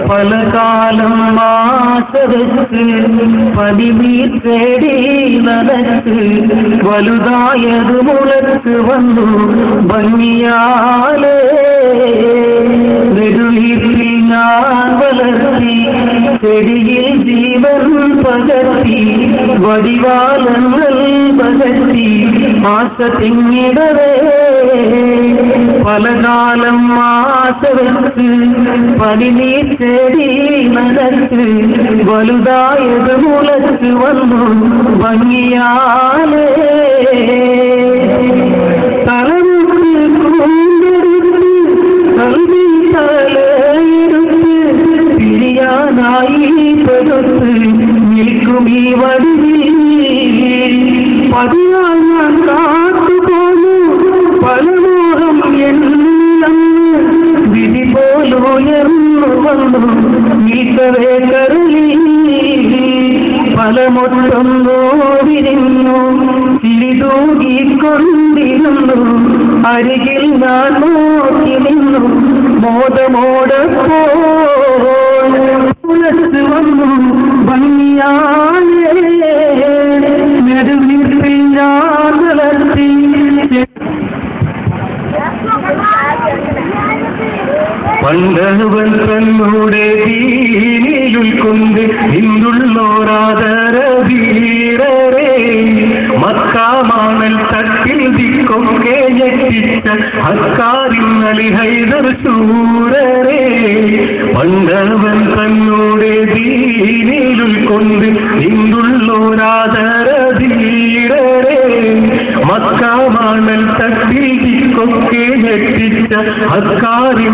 പല കാലം മാസവെച്ച് പതിവീർ തേടി നടക്ക് വലുതായത് മുളക്ക് വന്നു ഭംഗിയാലേ നെടുവീട്ടിൽ ഞാൻ വളർത്തി ചെടിയിൽ ജീവൻ പകർത്തി വടിവാലങ്ങൾ പകർത്തി ആശ തിങ്ങിടവേ പലകാലം മാസവെച്ച് പതിനീർ ചെടി നടക്ക് വലുതായത് മുളക്ക് വന്നു ഭംഗിയാലേ തലമുക്ക് കൊണ്ടെടുത്ത് കൽവി തലയെടുത്ത് പിരിയാനായി പെടുത്ത് നിൽക്കും ഈ വടിയിൽ പതിയാൽ ഞാൻ കാത്തുപോന്നു പലമോഹം എല്ലാം വിധി പോലുയർന്നു വന്നു നീക്കവേ കരുളി പലമൊട്ടം നോവിരുന്നു ചിരിതൂകിക്കൊണ്ടിരുന്നു അരികിൽ ഞാൻ നോക്കി നിന്നു മോദമോടപ്പോ പുലർത്ത് വന്നു ഭംഗിയാലേ നെടുവീട്ടിൽ ഞാൻ വളർത്തി പണ്ടവൻ തന്നൂടെ ദീനിൽ ഉൾക്കൊണ്ട് ഇന്തുള്ളോരാദര വീരരേ മക്കാമാണൽ തട്ടിൽ ദിക്കൊക്കെ ഞെട്ടിച്ച അക്കാരിന്നലി ഹൈദർ ശൂരരേ പണ്ടവൻ തന്നൂടെ ദീനിൽ ഉൾക്കൊണ്ട് ഇന്തുള്ളോരാദര വീരരേ മക്കാമാണൽ തട്ടിൽ ദിക്കൊക്കെ ഞെട്ടിച്ച അക്കാരി